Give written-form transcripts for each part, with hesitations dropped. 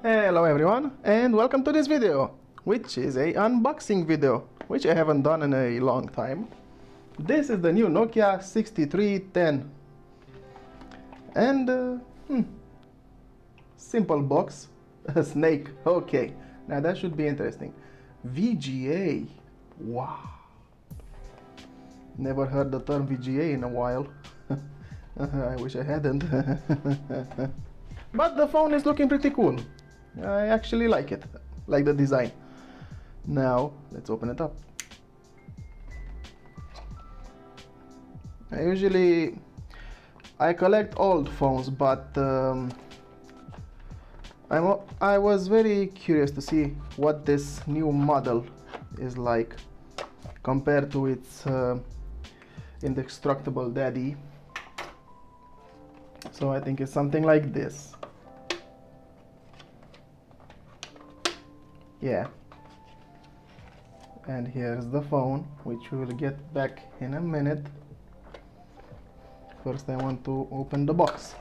Hello everyone and welcome to this video, which is a unboxing video, which I haven't done in a long time. This is the new Nokia 6310 and simple box, a snake, okay, now that should be interesting. VGA, wow, never heard the term VGA in a while. I wish I hadn't. But the phone is looking pretty cool. I actually like it, like the design. Now, let's open it up. I collect old phones, but I was very curious to see what this new model is like compared to its indestructible daddy. So I think it's something like this. Yeah, and here's the phone, which we will get back in a minute. First I want to open the box.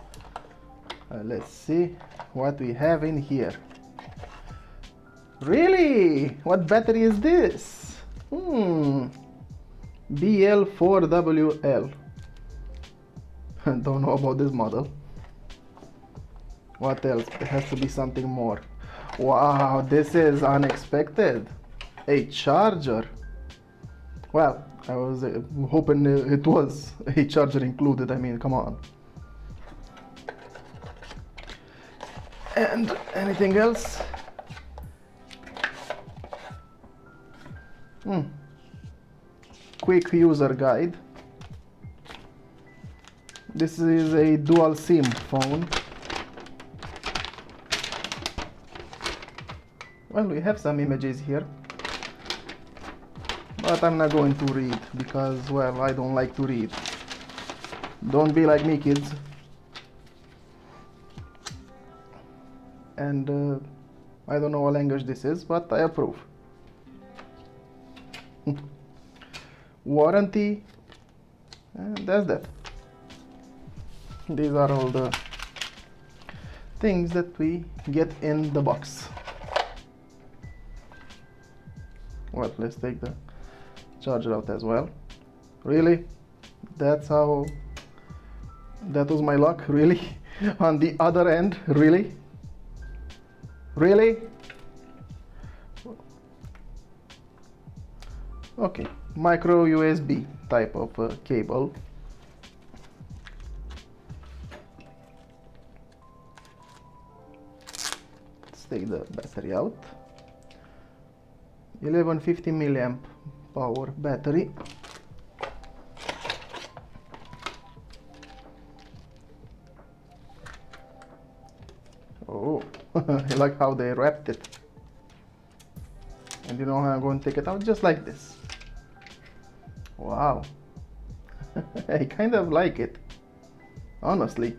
Let's see what we have in here. Really? What battery is this? BL4WL. Don't know about this model. What else? It has to be something more. Wow, this is unexpected. A charger. Well, I was hoping it was a charger included. I mean, come on. And anything else? Quick user guide. This is a dual SIM phone. Well, we have some images here, but I'm not going to read because, well, I don't like to read. Don't be like me, kids. And I don't know what language this is, but I approve. Warranty, and that's that. These are all the things that we get in the box. Well, let's take the charger out as well. Really? That was my luck? Really? On the other end? Really? Really? Okay, micro USB type of cable. Let's take the battery out. 1150 milliamp power battery. Oh, I like how they wrapped it. And you know how I'm going to take it out? Just like this. Wow. I kind of like it, honestly.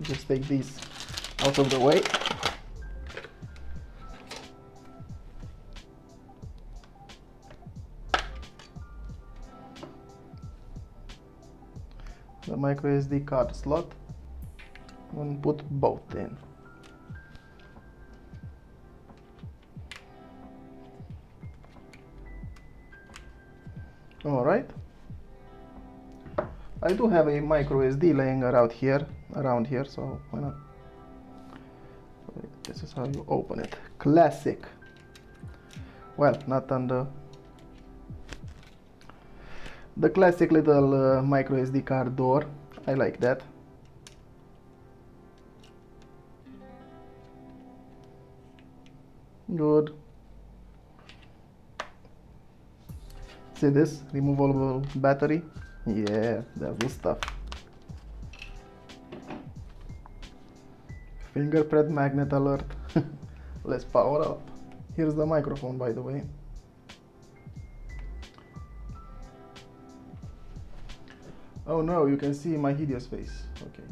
Just take these out of the way. The micro SD card slot, and put both in. All right. I do have a micro SD laying around here, so why not? This is how you open it. Classic. Well, not on the classic little micro SD card door. I like that. Good. See this removable battery? Yeah, that's the stuff. Fingerprint magnet alert. Let's power up. Here's the microphone, by the way. Oh no, you can see my hideous face. Okay.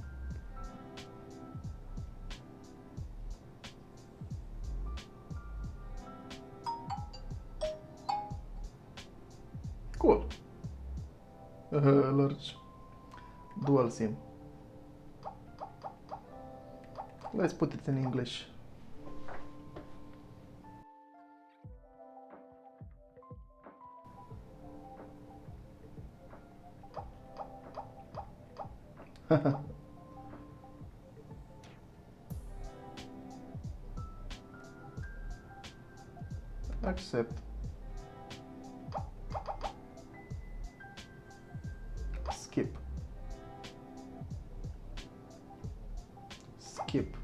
Cool. Large dual SIM. Let's put it in English. Accept. Skip. Skip.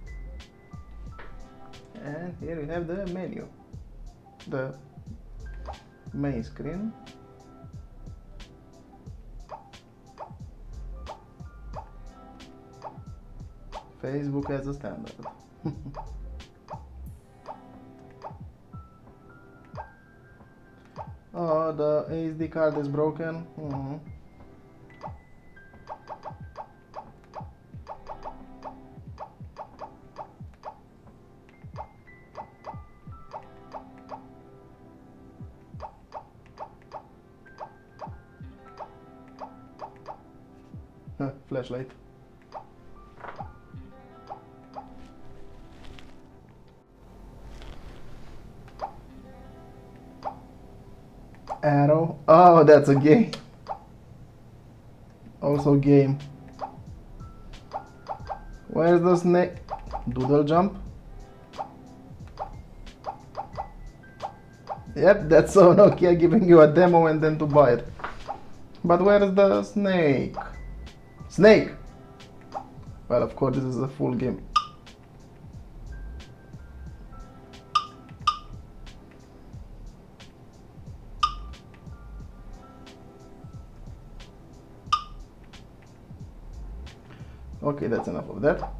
And here we have the menu, the main screen. Facebook as a standard. Oh, the SD card is broken. Flashlight. Arrow. Oh, that's a game. Also game. Where's the snake? Doodle jump. Yep, that's so Nokia giving you a demo and then to buy it. But where's the snake? Snake! Well, of course, this is a full game. Okay, that's enough of that.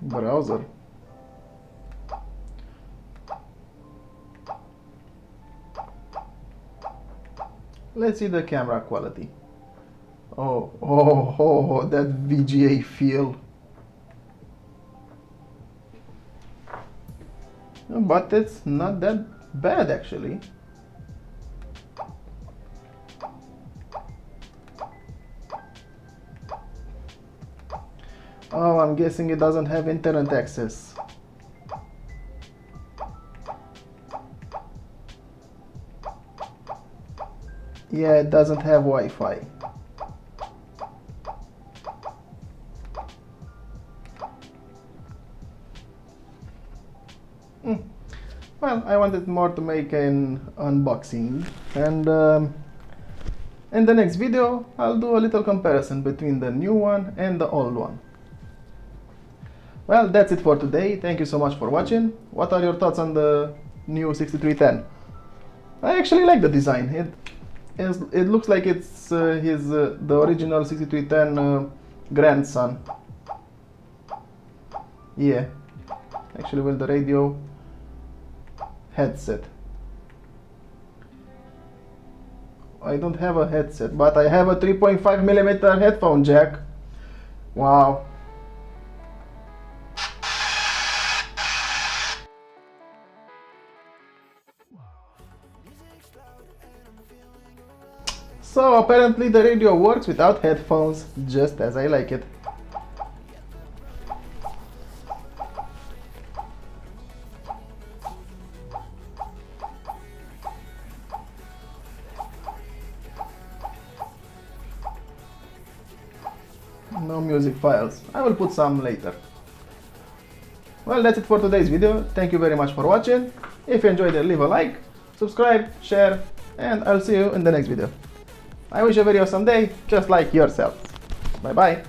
Browser. Let's see the camera quality. Oh, that VGA feel. But it's not that bad actually. Oh, I'm guessing it doesn't have internet access. Yeah, it doesn't have Wi-Fi. Well, I wanted more to make an unboxing, and in the next video I'll do a little comparison between the new one and the old one. Well, that's it for today. Thank you so much for watching. What are your thoughts on the new 6310? I actually like the design. It looks like it's the original 6310 grandson. Yeah, actually with the radio headset. I don't have a headset, but I have a 3.5mm headphone jack. Wow. So apparently the radio works without headphones, just as I like it. No music files. I will put some later. Well, that's it for today's video. Thank you very much for watching. If you enjoyed it, leave a like, subscribe, share, and I'll see you in the next video. I wish you a very awesome day, just like yourself. Bye bye.